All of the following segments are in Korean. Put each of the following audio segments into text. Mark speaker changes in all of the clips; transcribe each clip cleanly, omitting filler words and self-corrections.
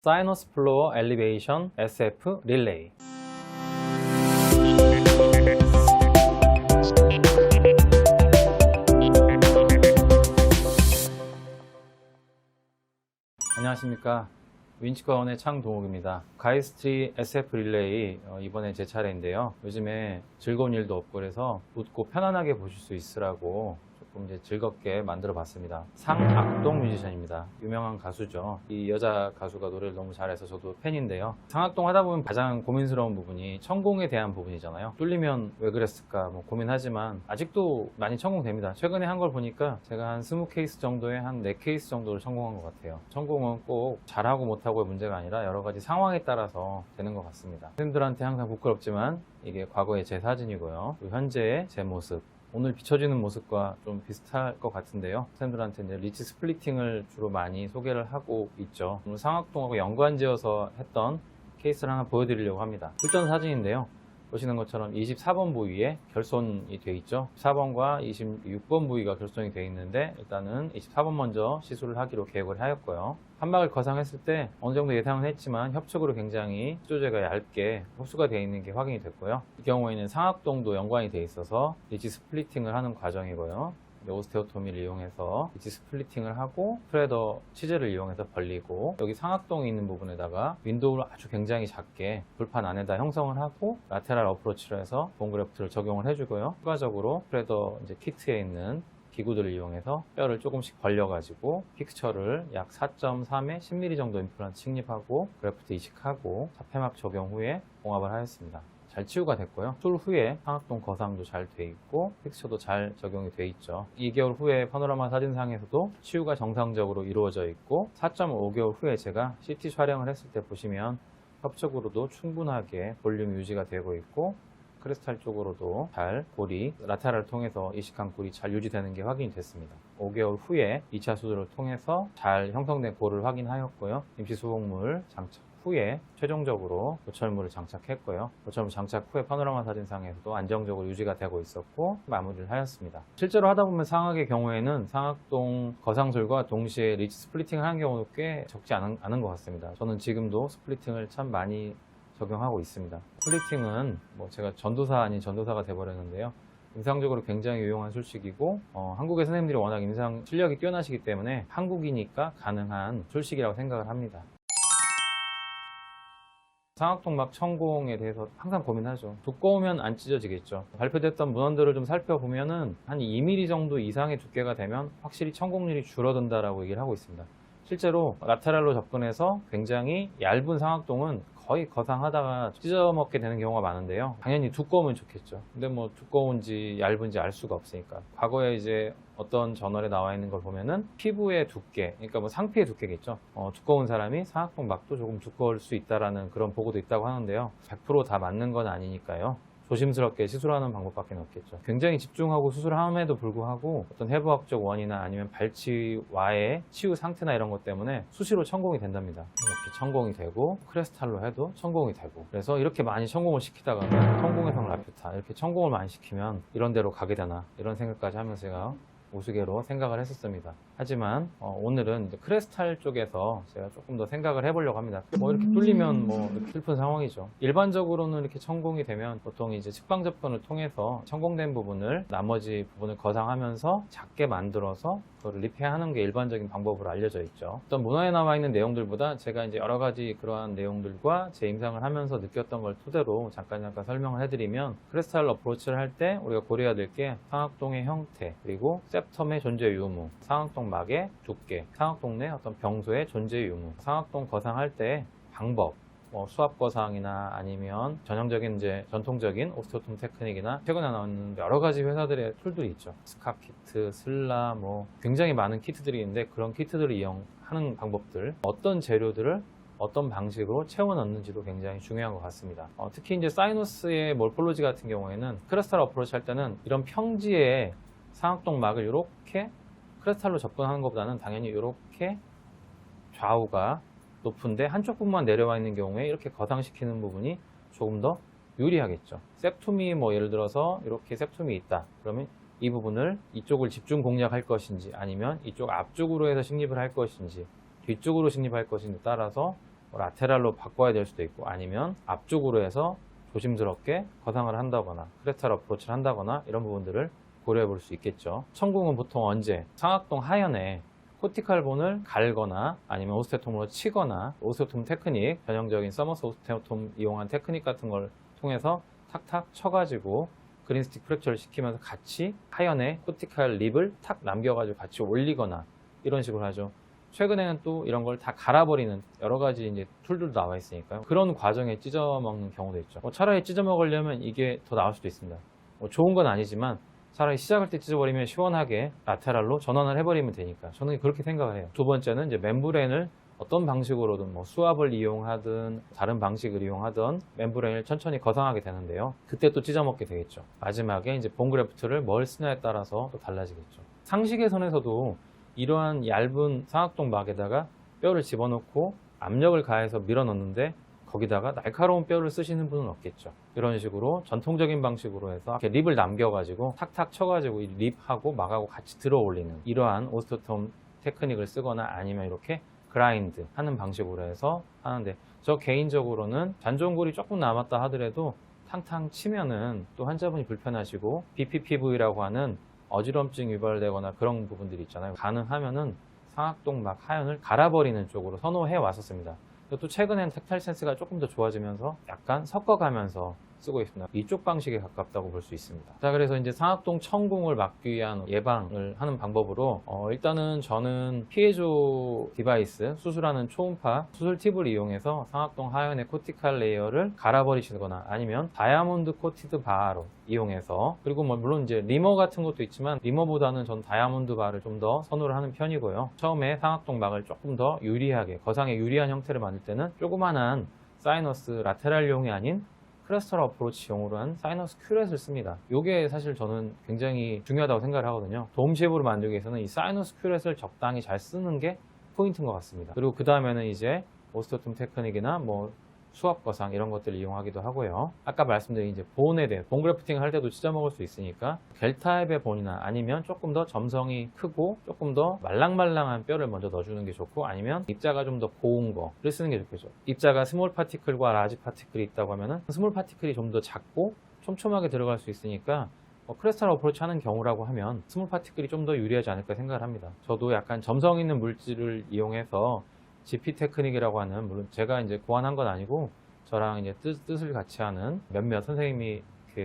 Speaker 1: 사이너스 플로어 엘리베이션 SF 릴레이. 안녕하십니까, 윈치과원의 창동욱입니다. 가이스트리 SF 릴레이 이번에 제 차례인데요. 요즘에 즐거운 일도 없고 그래서 웃고 편안하게 보실 수 있으라고 조금 이제 즐겁게 만들어 봤습니다. 상악동 뮤지션입니다. 유명한 가수죠. 이 여자 가수가 노래를 너무 잘해서 저도 팬인데요. 상악동 하다 보면 가장 고민스러운 부분이 천공에 대한 부분이잖아요. 뚫리면 왜 그랬을까 고민하지만 아직도 많이 천공됩니다. 최근에 한 걸 보니까 제가 한 20케이스 정도에 한 4케이스 정도를 성공한 것 같아요. 천공은 꼭 잘하고 못하고의 문제가 아니라 여러 가지 상황에 따라서 되는 것 같습니다. 팬들한테 항상 부끄럽지만 이게 과거의 제 사진이고요. 현재의 제 모습, 오늘 비춰지는 모습과 좀 비슷할 것 같은데요. 팬들한테 이제 리치 스플리팅을 주로 많이 소개를 하고 있죠. 오늘 상악동하고 연관지어서 했던 케이스를 하나 보여드리려고 합니다. 출전 사진인데요. 보시는 것처럼 24번 부위에 결손이 되어 있죠. 4번과 26번 부위가 결손이 되어 있는데 일단은 24번 먼저 시술을 하기로 계획을 하였고요. 판막을 거상했을 때 어느 정도 예상은 했지만 협축으로 굉장히 수조제가 얇게 흡수가 되어 있는 게 확인이 됐고요. 이 경우에는 상악동도 연관이 되어 있어서 리치 스플리팅을 하는 과정이고요. 오스테오토미를 이용해서 리치 스플리팅을 하고 프레더 치즈를 이용해서 벌리고, 여기 상악동이 있는 부분에다가 윈도우를 아주 굉장히 작게 불판 안에다 형성을 하고 라테랄 어프로치로 해서 본그래프트를 적용을 해주고요. 추가적으로 프레더 이제 키트에 있는 기구들을 이용해서 뼈를 조금씩 벌려가지고 픽처를 약 4.3에 10mm 정도 임플란트 식립하고 그래프트 이식하고 자폐막 적용 후에 봉합을 하였습니다. 잘 치유가 됐고요. 술 후에 상악동 거상도 잘 돼 있고 픽처도 잘 적용이 돼 있죠. 2개월 후에 파노라마 사진상에서도 치유가 정상적으로 이루어져 있고 4.5개월 후에 제가 CT 촬영을 했을 때 보시면 협적으로도 충분하게 볼륨 유지가 되고 있고 크리스탈 쪽으로도 잘 골이 라테랄을 통해서 이식한 골이 잘 유지되는 게 확인이 됐습니다. 5개월 후에 2차 수술을 통해서 잘 형성된 골을 확인하였고요. 임시수복물 장착 후에 최종적으로 보철물을 장착했고요. 보철물 장착 후에 파노라마 사진상에서도 안정적으로 유지가 되고 있었고 마무리를 하였습니다. 실제로 하다 보면 상악의 경우에는 상악동 거상술과 동시에 리치 스플리팅을 하는 경우도 꽤 적지 않은 것 같습니다. 저는 지금도 스플리팅을 참 많이 적용하고 있습니다. 스플리팅은 제가 전도사 아닌 전도사가 돼버렸는데요. 임상적으로 굉장히 유용한 술식이고 한국의 선생님들이 워낙 임상 실력이 뛰어나시기 때문에 한국이니까 가능한 술식이라고 생각을 합니다. 상악동막 천공에 대해서 항상 고민하죠. 두꺼우면 안 찢어지겠죠. 발표됐던 문헌들을 좀 살펴보면은 한 2mm 정도 이상의 두께가 되면 확실히 천공률이 줄어든다라고 얘기를 하고 있습니다. 실제로 라테랄로 접근해서 굉장히 얇은 상악동은 거의 거상하다가 찢어먹게 되는 경우가 많은데요. 당연히 두꺼우면 좋겠죠. 근데 두꺼운지 얇은지 알 수가 없으니까. 과거에 이제 어떤 저널에 나와 있는 걸 보면은 피부의 두께, 그러니까 상피의 두께겠죠. 두꺼운 사람이 상악동 막도 조금 두꺼울 수 있다라는 그런 보고도 있다고 하는데요. 100% 다 맞는 건 아니니까요. 조심스럽게 시술하는 방법밖에 없겠죠. 굉장히 집중하고 수술함에도 불구하고 어떤 해부학적 원인이나 아니면 발치와의 치유 상태나 이런 것 때문에 수시로 천공이 된답니다. 이렇게 천공이 되고 크레스탈로 해도 천공이 되고, 그래서 이렇게 많이 천공을 시키다가는 천공의 성 라퓨타, 이렇게 천공을 많이 시키면 이런 데로 가게 되나 이런 생각까지 하면서 제가 우스개로 생각을 했었습니다. 하지만 오늘은 이제 크레스탈 쪽에서 제가 조금 더 생각을 해보려고 합니다. 이렇게 뚫리면 이렇게 슬픈 상황이죠. 일반적으로는 이렇게 천공이 되면 보통 이제 측방 접근을 통해서 천공된 부분을 나머지 부분을 거상하면서 작게 만들어서 그걸 리페어하는 게 일반적인 방법으로 알려져 있죠. 어떤 문화에 나와 있는 내용들보다 제가 이제 여러 가지 그러한 내용들과 제 임상을 하면서 느꼈던 걸 토대로 잠깐 설명을 해드리면, 크레스탈 어프로치를 할 때 우리가 고려해야 될 게 상악동의 형태, 그리고 septum의 존재 유무, 상악동 막의 두께, 상악동 내 어떤 병소의 존재 유무, 상악동 거상할 때 방법, 수압 거상이나 아니면 전형적인 이제 전통적인 오스테오톰 테크닉이나 최근에 나오는 여러 가지 회사들의 툴들이 있죠. 스카키트, 슬라, 굉장히 많은 키트들이 있는데 그런 키트들을 이용하는 방법들, 어떤 재료들을 어떤 방식으로 채워 넣는지도 굉장히 중요한 것 같습니다. 특히 이제 사이너스의 몰폴로지 같은 경우에는 크레스탈 어프로치 할 때는 이런 평지에 상악동 막을 이렇게 크레스탈로 접근하는 것보다는 당연히 이렇게 좌우가 높은데 한쪽 부분만 내려와 있는 경우에 이렇게 거상시키는 부분이 조금 더 유리하겠죠. septum이 예를 들어서 이렇게 septum이 있다. 그러면 이 부분을 이쪽을 집중 공략할 것인지 아니면 이쪽 앞쪽으로 해서 식립을 할 것인지 뒤쪽으로 식립할 것인지 따라서 라테랄로 바꿔야 될 수도 있고, 아니면 앞쪽으로 해서 조심스럽게 거상을 한다거나 크레스탈 어프로치를 한다거나 이런 부분들을 고려해 볼 수 있겠죠. 천궁은 보통 언제 상악동 하연에 코티칼본을 갈거나 아니면 오스테오톰으로 치거나, 오스테오톰 테크닉, 전형적인 서머스 오스테오톰 이용한 테크닉 같은 걸 통해서 탁탁 쳐가지고 그린스틱 프랙처를 시키면서 같이 하연에 코티칼 립을 탁 남겨가지고 같이 올리거나 이런 식으로 하죠. 최근에는 또 이런 걸 다 갈아버리는 여러 가지 이제 툴들도 나와 있으니까요. 그런 과정에 찢어 먹는 경우도 있죠. 차라리 찢어 먹으려면 이게 더 나을 수도 있습니다. 좋은 건 아니지만 차라리 시작할 때 찢어버리면 시원하게 라테랄로 전환을 해버리면 되니까 저는 그렇게 생각을 해요. 두 번째는 이제 멤브레인을 어떤 방식으로든 수압을 이용하든 다른 방식을 이용하든 멤브레인을 천천히 거상하게 되는데요. 그때 또 찢어먹게 되겠죠. 마지막에 이제 본그래프트를 뭘 쓰냐에 따라서 또 달라지겠죠. 상식의 선에서도 이러한 얇은 상악동 막에다가 뼈를 집어넣고 압력을 가해서 밀어넣는데 거기다가 날카로운 뼈를 쓰시는 분은 없겠죠. 이런 식으로 전통적인 방식으로 해서 이렇게 립을 남겨가지고 탁탁 쳐가지고 이 립하고 막하고 같이 들어 올리는 이러한 오스테오톰 테크닉을 쓰거나 아니면 이렇게 그라인드 하는 방식으로 해서 하는데, 저 개인적으로는 잔존골이 조금 남았다 하더라도 탕탕 치면은 또 환자분이 불편하시고 BPPV라고 하는 어지럼증 유발되거나 그런 부분들이 있잖아요. 가능하면은 상악동 막 하연을 갈아버리는 쪽으로 선호해 왔었습니다. 또 최근엔 텍탈 센스가 조금 더 좋아지면서 약간 섞어가면서 쓰고 있습니다. 이쪽 방식에 가깝다고 볼 수 있습니다. 자, 그래서 이제 상악동 천궁을 막기 위한 예방을 하는 방법으로 일단은 저는 피에조 디바이스, 수술하는 초음파 수술 팁을 이용해서 상악동 하연의 코티칼 레이어를 갈아버리시거나 아니면 다이아몬드 코티드 바로 이용해서, 그리고 물론 이제 리머 같은 것도 있지만 리머보다는 전 다이아몬드 바를 좀 더 선호를 하는 편이고요. 처음에 상악동 막을 조금 더 유리하게, 거상에 유리한 형태를 만들 때는 조그만한 사이너스 라테랄용이 아닌 크레스탈 어프로치용으로 한 사이너스 큐렛을 씁니다. 이게 사실 저는 굉장히 중요하다고 생각을 하거든요. 돔 쉐입으로 만들기 위해서는 이 사이너스 큐렛을 적당히 잘 쓰는 게 포인트인 것 같습니다. 그리고 그 다음에는 이제 오스테오톰 테크닉이나 수압 거상 이런 것들을 이용하기도 하고요. 아까 말씀드린 이제 본에 대해 본 그래프팅을 할 때도 찢어 먹을 수 있으니까 겔 타입의 본이나 아니면 조금 더 점성이 크고 조금 더 말랑말랑한 뼈를 먼저 넣어주는 게 좋고, 아니면 입자가 좀 더 고운 거를 쓰는 게 좋겠죠. 입자가 스몰 파티클과 라지 파티클이 있다고 하면은 스몰 파티클이 좀 더 작고 촘촘하게 들어갈 수 있으니까 크레스탈 어프로치 하는 경우라고 하면 스몰 파티클이 좀 더 유리하지 않을까 생각을 합니다. 저도 약간 점성 있는 물질을 이용해서 GP 테크닉이라고 하는, 물론 제가 이제 고안한 건 아니고 저랑 이제 뜻을 같이 하는 몇몇 선생님이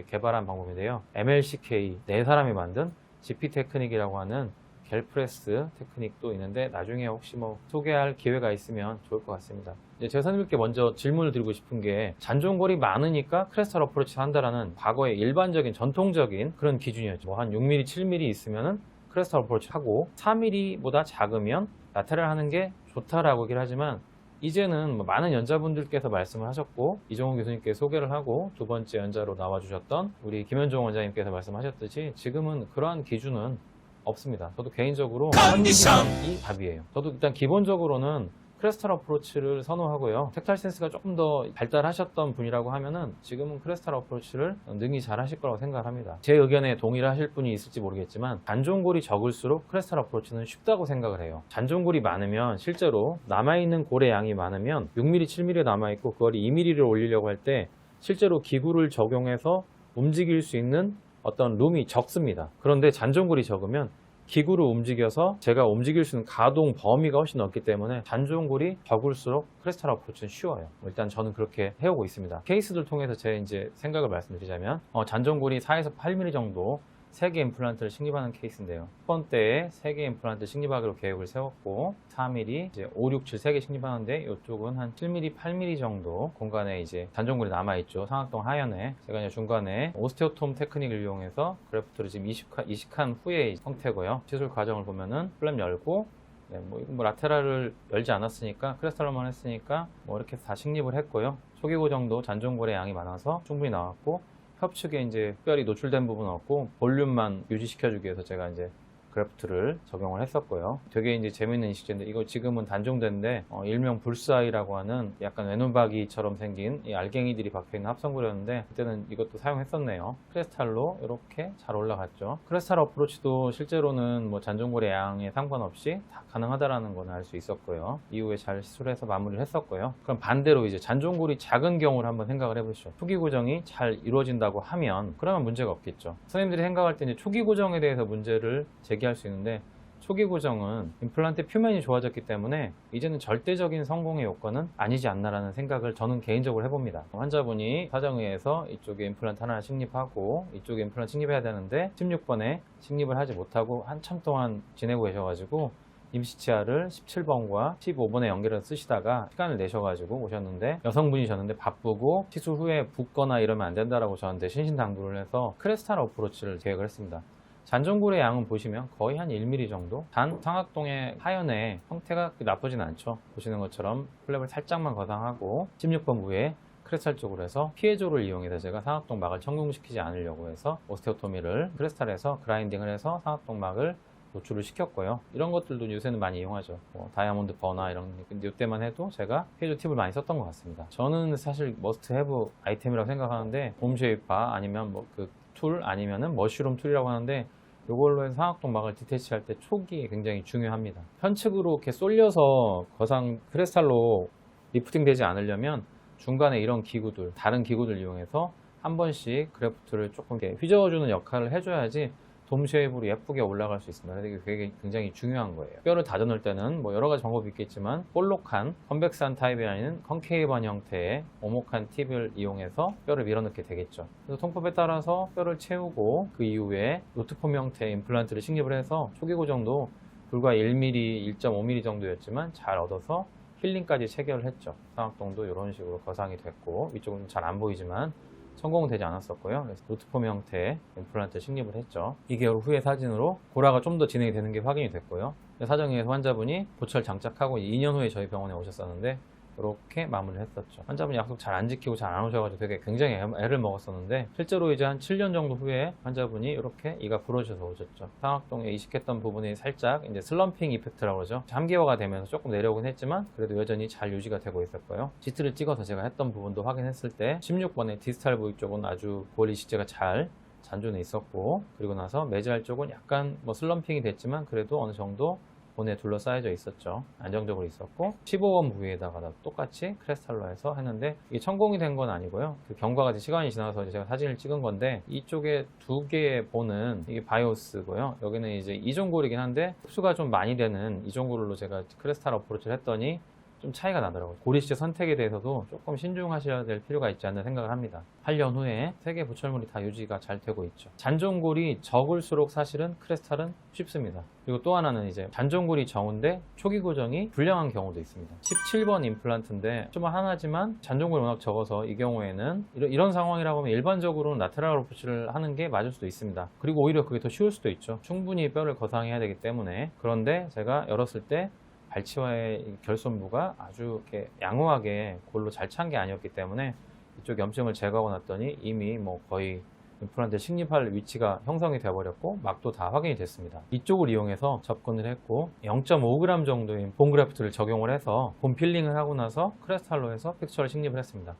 Speaker 1: 개발한 방법인데요. MLCK 네 사람이 만든 GP 테크닉이라고 하는 겔프레스 테크닉도 있는데 나중에 혹시 소개할 기회가 있으면 좋을 것 같습니다. 이제 제가 선생님께 먼저 질문을 드리고 싶은 게, 잔존골이 많으니까 크레스탈 어프로치 한다라는 과거의 일반적인 전통적인 그런 기준이었죠. 한 6mm, 7mm 있으면은 크레스탈 어프로치 하고 4mm보다 작으면 라테랄 하는 게 좋다라고 얘기를 하지만, 이제는 많은 연자분들께서 말씀을 하셨고 이종훈 교수님께 소개를 하고 두 번째 연자로 나와주셨던 우리 김현종 원장님께서 말씀하셨듯이 지금은 그러한 기준은 없습니다. 저도 개인적으로 이 답이에요. 저도 일단 기본적으로는 크레스탈 어프로치를 선호하고요. 텍탈 센스가 조금 더 발달하셨던 분이라고 하면은 지금은 크레스탈 어프로치를 능히 잘 하실 거라고 생각을 합니다. 제 의견에 동의를 하실 분이 있을지 모르겠지만 잔존골이 적을수록 크레스탈 어프로치는 쉽다고 생각을 해요. 잔존골이 많으면 실제로 남아있는 골의 양이 많으면 6mm, 7mm 남아있고 그걸 2mm를 올리려고 할 때 실제로 기구를 적용해서 움직일 수 있는 어떤 룸이 적습니다. 그런데 잔존골이 적으면 기구를 움직여서 제가 움직일 수 있는 가동 범위가 훨씬 넓기 때문에 잔존골이 적을수록 크레스탈 어프로치는 쉬워요. 일단 저는 그렇게 해오고 있습니다. 케이스들 통해서 제 이제 생각을 말씀드리자면 잔존골이 4에서 8mm 정도 3개 임플란트를 식립하는 케이스인데요. 첫 번째에 3개 임플란트 식립하기로 계획을 세웠고 4mm, 이제 5, 6, 7 3개 식립하는데 이쪽은 한 7mm, 8mm 정도 공간에 이제 잔존골이 남아있죠. 상악동 하연에. 제가 이제 중간에 오스테오톰 테크닉을 이용해서 그래프트를 지금 이식한 후의 형태고요. 시술 과정을 보면은 플랩 열고 라테랄을 열지 않았으니까 크레스탈로만 했으니까 이렇게 다 식립을 했고요. 초기고 정도 잔존골의 양이 많아서 충분히 나왔고, 협측에 이제 특별히 노출된 부분은 없고 볼륨만 유지시켜주기 위해서 제가 이제 그래프트를 적용을 했었고요. 되게 이제 재밌는 인식제인데 이거 지금은 단종된데 일명 불사이라고 하는 약간 외눈박이처럼 생긴 이 알갱이들이 박혀있는 합성구였는데 그때는 이것도 사용했었네요. 크리스탈로 이렇게 잘 올라갔죠. 크리스탈 어프로치도 실제로는 뭐 잔존고리 양에 상관없이 다 가능하다라는 건 알 수 있었고요. 이후에 잘 시술해서 마무리를 했었고요. 그럼 반대로 이제 잔존골이 작은 경우를 한번 생각을 해보시죠. 초기 고정이 잘 이루어진다고 하면 그러면 문제가 없겠죠. 선생님들이 생각할 때 이제 초기 고정에 대해서 문제를 제기할 수 있는데 초기 고정은 임플란트 표면이 좋아졌기 때문에 이제는 절대적인 성공의 요건은 아니지 않나라는 생각을 저는 개인적으로 해봅니다. 환자분이 사정의에서 이쪽에 임플란트 하나 식립하고 이쪽에 임플란트 식립해야 되는데 16번에 식립을 하지 못하고 한참 동안 지내고 계셔가지고 임시치아를 17번과 15번에 연결해서 쓰시다가 시간을 내셔가지고 오셨는데 여성분이셨는데 바쁘고 시술 후에 붓거나 이러면 안 된다라고 저한테 신신당부를 해서 크레스탈 어프로치를 계획을 했습니다. 잔존골의 양은 보시면 거의 한 1mm 정도. 단 상악동의 하연의 형태가 나쁘진 않죠. 보시는 것처럼 플랩을 살짝만 거상하고 16번 부위에 크레스탈 쪽으로 해서 피에조를 이용해서 제가 상악동 막을 천공시키지 않으려고 해서 오스테오토미를 크레스탈에서 그라인딩을 해서 상악동 막을 노출을 시켰고요. 이런 것들도 요새는 많이 이용하죠. 다이아몬드 버나 이런. 근데 이때만 해도 제가 피에조 팁을 많이 썼던 것 같습니다. 저는 사실 머스트 해브 아이템이라고 생각하는데 봄 쉐이파 아니면 뭐 그 툴 아니면은 머쉬룸 툴이라고 하는데 이걸로 해서 상악동 막을 디테치 할 때 초기에 굉장히 중요합니다. 편측으로 이렇게 쏠려서 거상 크리스탈로 리프팅 되지 않으려면 중간에 이런 기구들, 다른 기구들 이용해서 한 번씩 그래프트를 조금 이렇게 휘저어주는 역할을 해줘야지 돔 쉐입으로 예쁘게 올라갈 수 있습니다. 그래서 이게 굉장히 중요한 거예요. 뼈를 다져놓을 때는 뭐 여러 가지 방법이 있겠지만 볼록한 컨벡스한 타입이 아닌 컨케이브한 형태의 오목한 팁을 이용해서 뼈를 밀어넣게 되겠죠. 그래서 통법에 따라서 뼈를 채우고 그 이후에 노트폼 형태의 임플란트를 식립을 해서 초기 고정도 불과 1mm, 1.5mm 정도였지만 잘 얻어서 힐링까지 체결을 했죠. 상악동도 이런 식으로 거상이 됐고 위쪽은 잘 안 보이지만 성공은 되지 않았었고요. 그래서 노트폼 형태의 임플란트 식립을 했죠. 2개월 후의 사진으로 고라가 좀 더 진행이 되는 게 확인이 됐고요. 사정의에서 환자분이 보철 장착하고 2년 후에 저희 병원에 오셨었는데 이렇게 마무리를 했었죠. 환자분이 약속 잘 안 지키고 잘 안 오셔가지고 되게 굉장히 애를 먹었었는데 실제로 이제 한 7년 정도 후에 환자분이 이렇게 이가 부러져서 오셨죠. 상악동에 이식했던 부분이 살짝 이제 슬럼핑 이펙트라고 그러죠. 3개월가 되면서 조금 내려오긴 했지만 그래도 여전히 잘 유지가 되고 있었고요. 지트를 찍어서 제가 했던 부분도 확인했을 때 16번의 디스탈 부위 쪽은 아주 골 이식제가 잘 잔존해 있었고 그리고 나서 매지알 쪽은 약간 뭐 슬럼핑이 됐지만 그래도 어느 정도 본에 둘러싸여져 있었죠. 안정적으로 있었고 15번 부위에다가 똑같이 크레스탈로 해서 했는데 이게 천공이 된 건 아니고요. 그 경과가 시간이 지나서 제가 사진을 찍은 건데 이쪽에 두 개의 본은 이게 바이오스고요. 여기는 이제 이종골이긴 한데 흡수가 좀 많이 되는 이종골로 제가 크레스탈 어프로치를 했더니 좀 차이가 나더라고요. 고리시제 선택에 대해서도 조금 신중하셔야 될 필요가 있지 않나 생각을 합니다. 8년 후에 세 개 보철물이 다 유지가 잘 되고 있죠. 잔존골이 적을수록 사실은 크레스탈은 쉽습니다. 그리고 또 하나는 이제 잔존골이 적은데 초기 고정이 불량한 경우도 있습니다. 17번 임플란트인데 좀 하나지만 잔존골이 워낙 적어서 이 경우에는 이런 상황이라고 하면 일반적으로는 라테랄 어프로치를 하는 게 맞을 수도 있습니다. 그리고 오히려 그게 더 쉬울 수도 있죠. 충분히 뼈를 거상해야 되기 때문에. 그런데 제가 열었을 때 발치와의 결손부가 아주 이렇게 양호하게 골로 잘 찬 게 아니었기 때문에 이쪽 염증을 제거하고 났더니 이미 뭐 거의 임플란트 식립할 위치가 형성이 되어버렸고 막도 다 확인이 됐습니다. 이쪽을 이용해서 접근을 했고 0.5g 정도의 본 그래프트를 적용을 해서 본 필링을 하고 나서 크레스탈로 해서 픽처를 식립을 했습니다.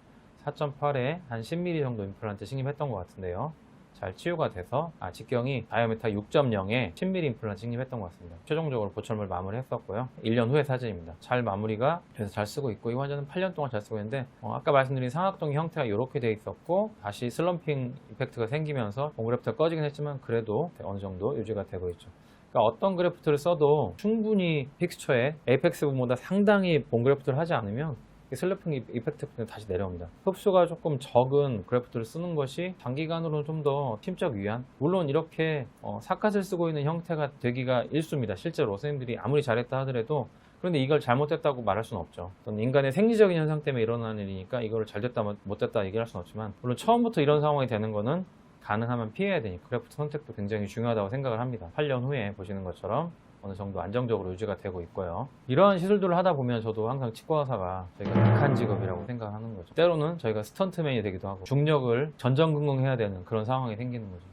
Speaker 1: 4.8에 한 10mm 정도 임플란트 식립했던 것 같은데요. 잘 치유가 돼서 직경이 다이아메타 6.0에 10mm 임플란트 식립했던 것 같습니다. 최종적으로 보철물 마무리했었고요. 1년 후의 사진입니다. 잘 마무리가 돼서 잘 쓰고 있고 이 환자는 8년 동안 잘 쓰고 있는데 아까 말씀드린 상악동의 형태가 이렇게 돼 있었고 다시 슬럼핑 이펙트가 생기면서 본 그래프트가 꺼지긴 했지만 그래도 어느 정도 유지가 되고 있죠. 그러니까 어떤 그래프트를 써도 충분히 픽스처에 에이펙스 부분보다 상당히 본 그래프트를 하지 않으면 슬럼핑 이펙트 다시 내려옵니다. 흡수가 조금 적은 그래프트를 쓰는 것이 장기간으로는 좀 더 심적 위안, 물론 이렇게 사컷을 쓰고 있는 형태가 되기가 일쑤입니다. 실제로 선생님들이 아무리 잘했다 하더라도. 그런데 이걸 잘못했다고 말할 수는 없죠. 어떤 인간의 생리적인 현상 때문에 일어나는 일이니까 이걸 잘됐다 못됐다 얘기할 수는 없지만 물론 처음부터 이런 상황이 되는 거는 가능하면 피해야 되니까 그래프트 선택도 굉장히 중요하다고 생각을 합니다. 8년 후에 보시는 것처럼 어느 정도 안정적으로 유지가 되고 있고요. 이러한 시술들을 하다 보면 저도 항상 치과 의사가 저희가 극한 직업이라고 생각하는 거죠. 때로는 저희가 스턴트맨이 되기도 하고 중력을 전전긍긍해야 되는 그런 상황이 생기는 거죠.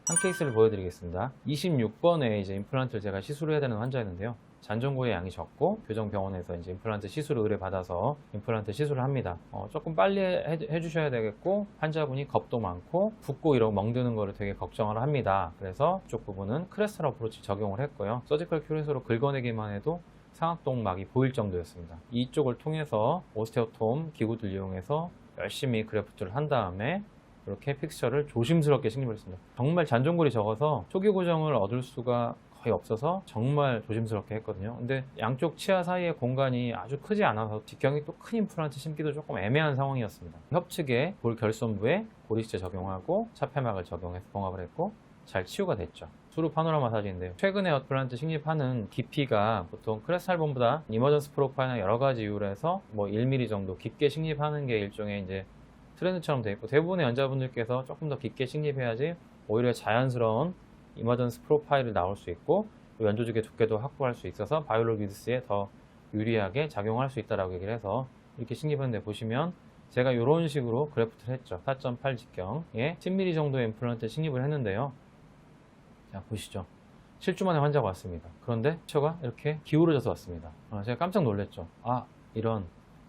Speaker 1: 한 케이스를 보여드리겠습니다. 26번에 이제 임플란트를 제가 시술을 해야 되는 환자였는데요. 잔존골의 양이 적고 교정병원에서 이제 임플란트 시술을 의뢰받아서 임플란트 시술을 합니다. 조금 빨리 해주셔야 되겠고, 환자분이 겁도 많고 붓고 이러고 멍드는 거를 되게 걱정을 합니다. 그래서 이쪽 부분은 크레스탈 어프로치 적용을 했고요. 서지컬 큐레이서로 긁어내기만 해도 상악동막이 보일 정도였습니다. 이쪽을 통해서 오스테오톰 기구들 이용해서 열심히 그래프트를 한 다음에 이렇게 픽처를 조심스럽게 식립을 했습니다. 정말 잔존골이 적어서 초기 고정을 얻을 수가 거의 없어서 정말 조심스럽게 했거든요. 근데 양쪽 치아 사이의 공간이 아주 크지 않아서 뒷경이 또 큰 임플란트 심기도 조금 애매한 상황이었습니다. 협측에 골 결손부에 고리시제 적용하고 차폐막을 적용해서 봉합을 했고 잘 치유가 됐죠. 수루 파노라마 사진인데요. 최근에 임플란트 식립하는 깊이가 보통 크레스탈본보다 이머전스 프로파일이나 여러 가지 이유로 해서 뭐 1mm 정도 깊게 식립하는 게 일종의 이제 트렌드처럼 되어 있고, 대부분의 연자분들께서 조금 더 깊게 식립해야지 오히려 자연스러운 이머전스 프로파일이 나올 수 있고 연조직의 두께도 확보할 수 있어서 바이올로기드스에 더 유리하게 작용할 수 있다라고 얘기를 해서 이렇게 식립했는데, 보시면 제가 이런 식으로 그래프트를 했죠. 4.8 직경에 10mm 정도의 임플란트 식립을 했는데요. 자, 보시죠. 7주 만에 환자가 왔습니다. 그런데 척추가 이렇게 기울어져서 왔습니다. 제가 깜짝 놀랐죠. 아, 이런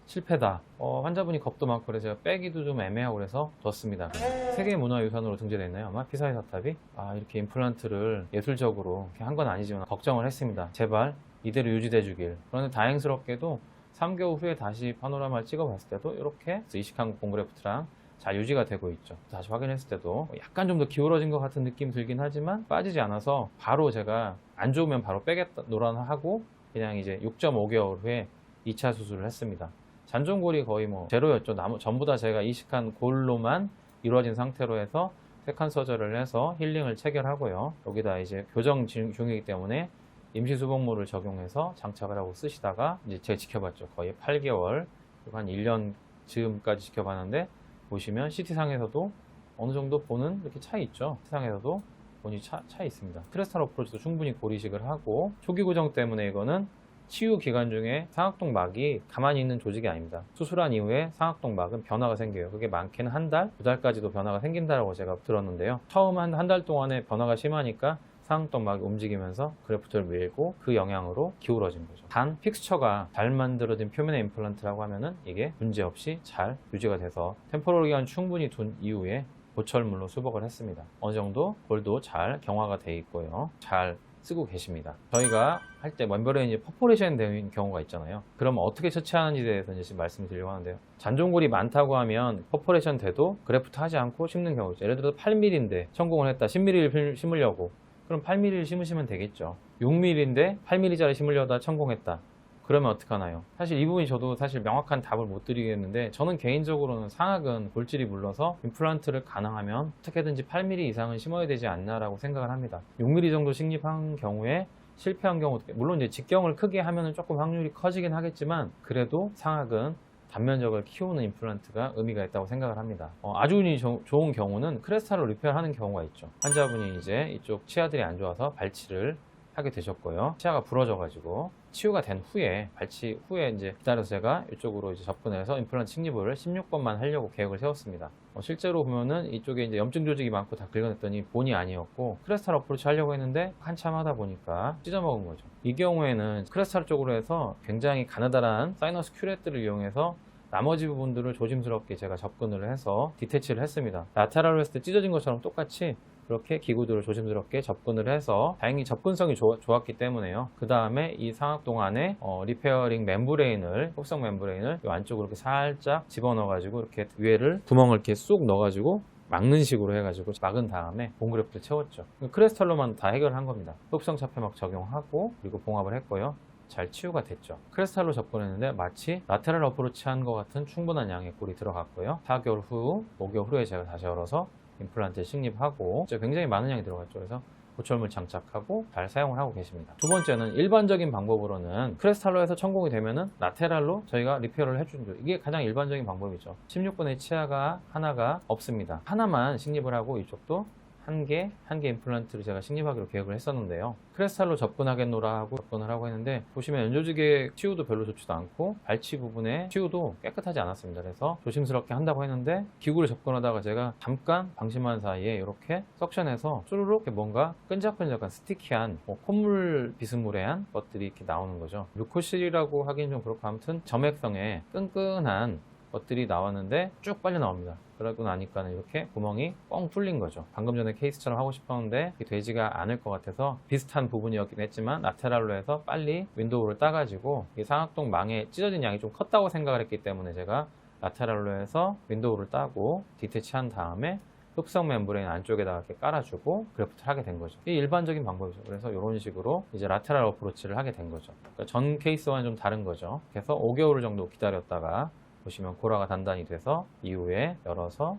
Speaker 1: 실패다. 환자분이 겁도 많고 그래서 제가 빼기도 좀 애매하고 그래서 뒀습니다. 세계문화유산으로 등재되어 있나요? 아마 피사의 사탑이? 이렇게 임플란트를 예술적으로 한 건 아니지만 걱정을 했습니다. 제발 이대로 유지돼 주길. 그런데 다행스럽게도 3개월 후에 다시 파노라마를 찍어봤을 때도 이렇게 이식한 공그래프트랑 잘 유지가 되고 있죠. 다시 확인했을 때도 약간 좀 더 기울어진 것 같은 느낌이 들긴 하지만 빠지지 않아서 바로 제가 안 좋으면 바로 빼겠다 노란하고 그냥 이제 6.5개월 후에 2차 수술을 했습니다. 잔존골이 거의 뭐 제로였죠. 전부 다 제가 이식한 골로만 이루어진 상태로 해서 세컨 서저리를 해서 힐링을 체결하고요. 여기다 이제 교정 중이기 때문에 임시 수복물을 적용해서 장착을 하고 쓰시다가 이제 제가 지켜봤죠. 거의 8개월, 그리고 한 1년 즈음까지 지켜봤는데, 보시면 CT상에서도 어느 정도 보는 이렇게 차이 있죠. CT상에서도 본이 차이 있습니다. 크레스탈 어프로치도 충분히 고리식을 하고, 초기 고정 때문에 이거는 치유 기간 중에 상악동막이 가만히 있는 조직이 아닙니다. 수술한 이후에 상악동막은 변화가 생겨요. 그게 많게는 한 달, 2달까지도 변화가 생긴다고 제가 들었는데요. 처음 한 달 동안에 변화가 심하니까 상악동막이 움직이면서 그래프트를 밀고 그 영향으로 기울어진 거죠. 단 픽스처가 잘 만들어진 표면의 임플란트라고 하면은 이게 문제없이 잘 유지가 돼서 템포럴 기간 충분히 둔 이후에 보철물로 수복을 했습니다. 어느 정도 골도 잘 경화가 돼 있고요. 잘 쓰고 계십니다. 저희가 할 때 멤버레인이 퍼포레이션 된 경우가 있잖아요. 그러면 어떻게 처치하는지에 대해서 이제 말씀을 드리려고 하는데요. 잔존골이 많다고 하면 퍼포레이션 돼도 그래프트 하지 않고 심는 경우 있죠. 예를 들어서 8mm인데 성공을 했다. 10mm를 심으려고. 그럼 8mm를 심으시면 되겠죠. 6mm인데 8mm짜리 심으려다 성공했다. 그러면 어떡하나요? 사실 이 부분이 저도 사실 명확한 답을 못 드리겠는데, 저는 개인적으로는 상악은 골질이 물러서 임플란트를 가능하면 어떻게든지 8mm 이상은 심어야 되지 않나라고 생각을 합니다. 6mm 정도 식립한 경우에 실패한 경우, 물론 이제 직경을 크게 하면 조금 확률이 커지긴 하겠지만, 그래도 상악은 단면적을 키우는 임플란트가 의미가 있다고 생각을 합니다. 아주 운이 좋은 경우는 크레스탈로 리페어하는 경우가 있죠. 환자분이 이제 이쪽 치아들이 안 좋아서 발치를 하게 되셨고요. 치아가 부러져가지고 치유가 된 후에, 발치 후에 이제 기다려서 제가 이쪽으로 이제 접근해서 임플란트 식립을 16번만 하려고 계획을 세웠습니다. 실제로 보면은 이쪽에 이제 염증 조직이 많고 다 긁어냈더니 본이 아니었고, 크레스탈 어프로치 하려고 했는데 한참 하다 보니까 찢어먹은 거죠. 이 경우에는 크레스탈 쪽으로 해서 굉장히 가느다란 사이너스 큐레트를 이용해서 나머지 부분들을 조심스럽게 제가 접근을 해서 디태치를 했습니다. 라테랄로 했을 때 찢어진 것처럼 똑같이 그렇게 기구들을 조심스럽게 접근을 해서 다행히 접근성이 좋았기 때문에요. 그 다음에 이 상악동 안에 리페어링 멤브레인을, 흡성 멤브레인을 이 안쪽으로 이렇게 살짝 집어넣어 가지고 이렇게 위에를 구멍을 이렇게 쑥 넣어 가지고 막는 식으로 해가지고 막은 다음에 본그래프트를 채웠죠. 크레스탈로만 다 해결한 겁니다. 흡성 차폐막 적용하고 그리고 봉합을 했고요. 잘 치유가 됐죠. 크레스탈로 접근했는데 마치 라테랄 어프로치 한 것 같은 충분한 양의 골이 들어갔고요. 4개월 후, 5개월 후에 제가 다시 열어서 임플란트 식립하고 굉장히 많은 양이 들어갔죠. 그래서 보철물 장착하고 잘 사용을 하고 계십니다. 두 번째는 일반적인 방법으로는 크레스탈로 해서 천공이 되면은 라테랄로 저희가 리페어를 해주는 거죠. 이게 가장 일반적인 방법이죠. 16번의 치아가 하나가 없습니다. 하나만 식립을 하고 이쪽도 한 개 임플란트를 제가 식립하기로 계획을 했었는데요. 크레스탈로 접근하겠노라 하고 접근을 하고 했는데, 보시면 연조직의 치유도 별로 좋지도 않고 발치 부분의 치유도 깨끗하지 않았습니다. 그래서 조심스럽게 한다고 했는데, 기구를 접근하다가 제가 잠깐 방심한 사이에 이렇게 석션해서 쭈루룩 뭔가 끈적끈적한 스티키한 콧물 비스무레한 것들이 이렇게 나오는 거죠. 뮤코실이라고 하기는 좀 그렇고, 아무튼 점액성의 끈끈한 것들이 나왔는데 쭉 빨려 나옵니다. 그러고 나니까 이렇게 구멍이 뻥 뚫린 거죠. 방금 전에 케이스처럼 하고 싶었는데 되지가 않을 것 같아서 비슷한 부분이었긴 했지만 라테랄로 해서 빨리 윈도우를 따가지고 상악동 망에 찢어진 양이 좀 컸다고 생각을 했기 때문에 제가 라테랄로 해서 윈도우를 따고 디태치한 다음에 흡성 멤브레인 안쪽에다가 이렇게 깔아주고 그래프트를 하게 된 거죠. 이게 일반적인 방법이죠. 그래서 이런 식으로 이제 라테랄 어프로치를 하게 된 거죠. 그러니까 전 케이스와는 좀 다른 거죠. 그래서 5개월 정도 기다렸다가 보시면 고라가 단단히 돼서 이후에 열어서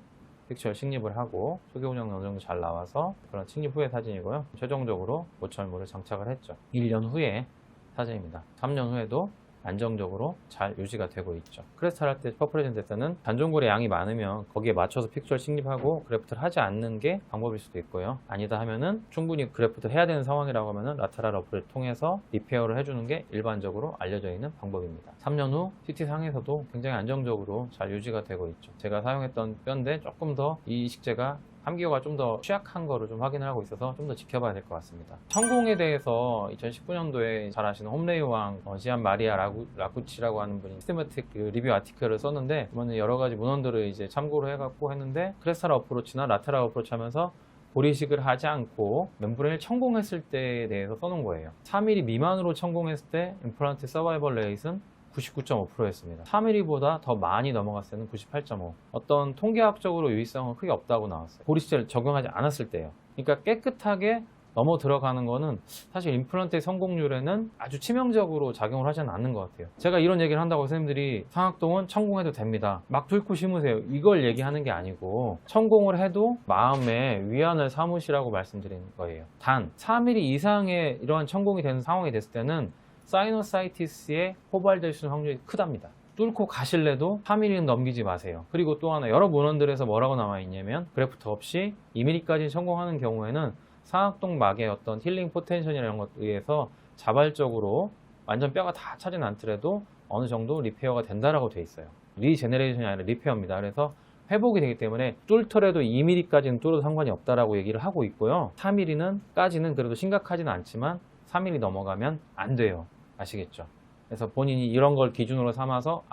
Speaker 1: 픽처를 식립을 하고 초기 운영이 어느 정도 잘 나와서 그런 식립 후의 사진이고요. 최종적으로 모철물을 장착을 했죠. 1년 후에 사진입니다. 3년 후에도 안정적으로 잘 유지가 되고 있죠. 크레스탈 할 때 퍼프레젠 됐다는 단종골의 양이 많으면 거기에 맞춰서 픽처를 식립하고 그래프트를 하지 않는 게 방법일 수도 있고요. 아니다 하면은 충분히 그래프트를 해야 되는 상황이라고 하면은 라테랄 어프를 통해서 리페어를 해주는 게 일반적으로 알려져 있는 방법입니다. 3년 후 CT 상에서도 굉장히 안정적으로 잘 유지가 되고 있죠. 제가 사용했던 뼈인데 조금 더 이 식재가 함기호가 좀 더 취약한 거를 좀 확인을 하고 있어서 좀 더 지켜봐야 될 것 같습니다. 천공에 대해서 2019년도에 잘 아시는 홈레이왕 지안 마리아 라쿠치라고 하는 분이 시스테마틱 리뷰 아티클을 썼는데, 그러면 여러 가지 문헌들을 이제 참고를 해갖고 했는데, 크레스탈 어프로치나 라테랄 어프로치 하면서 보리식을 하지 않고 멤브레인을 천공했을 때에 대해서 써놓은 거예요. 4mm 미만으로 천공했을 때 임플란트 서바이벌 레이트는 99.5%였습니다. 3mm보다 더 많이 넘어갔을 때는 98.5%. 어떤 통계학적으로 유의성은 크게 없다고 나왔어요. 보리시제를 적용하지 않았을 때요. 그러니까 깨끗하게 넘어 들어가는 거는 사실 임플란트의 성공률에는 아주 치명적으로 작용을 하지는 않는 것 같아요. 제가 이런 얘기를 한다고 선생님들이 상악동은 천공해도 됩니다, 막 뚫고 심으세요, 이걸 얘기하는 게 아니고, 천공을 해도 마음에 위안을 삼으시라고 말씀드리는 거예요. 단 4mm 이상의 이러한 천공이 되는 상황이 됐을 때는 사이노사이티스에 호발될 수 있는 확률이 크답니다. 뚫고 가실래도 4mm는 넘기지 마세요. 그리고 또 하나, 여러 문헌들에서 뭐라고 나와 있냐면 그래프트 없이 2mm까지 성공하는 경우에는 상악동 막의 어떤 힐링 포텐션이라는 것에 의해서 자발적으로 완전 뼈가 다 차진 않더라도 어느 정도 리페어가 된다라고 돼 있어요. 리제네레이션이 아니라 리페어입니다. 그래서 회복이 되기 때문에 뚫더라도 2mm까지는 뚫어도 상관이 없다라고 얘기를 하고 있고요. 4mm까지는 그래도 심각하지는 않지만 3mm 넘어가면 안 돼요. 아시겠죠? 그래서 본인이 이런 걸 기준으로 삼아서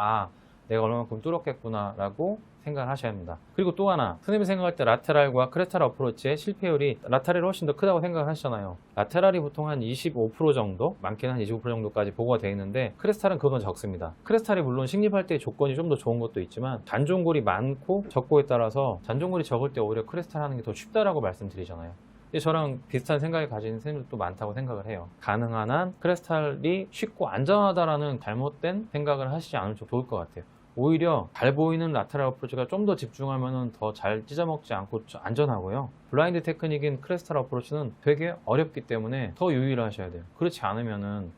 Speaker 1: 내가 얼마만큼 뚫었겠구나 라고 생각을 하셔야 합니다. 그리고 또 하나, 선생님이 생각할 때 라테랄과 크레스탈 어프로치의 실패율이 라테랄이 훨씬 더 크다고 생각을 하시잖아요. 라테랄이 보통 한 25% 정도, 많게는 한 25% 정도까지 보고가 되어 있는데 크레스탈은 그건 적습니다. 크레스탈이 물론 식립할 때 조건이 좀 더 좋은 것도 있지만 잔존골이 많고 적고에 따라서 잔존골이 적을 때 오히려 크레스탈 하는 게 더 쉽다라고 말씀드리잖아요. 저랑 비슷한 생각을 가진 선생님들도 많다고 생각을 해요. 가능한 한 크레스탈이 쉽고 안전하다라는 잘못된 생각을 하시지 않으면 좋을 것 같아요. 오히려 잘 보이는 라테랄 어프로치가 좀 더 집중하면 더 잘 찢어먹지 않고 안전하고요. 블라인드 테크닉인 크레스탈 어프로치는 되게 어렵기 때문에 더 유의를 하셔야 돼요. 그렇지 않으면은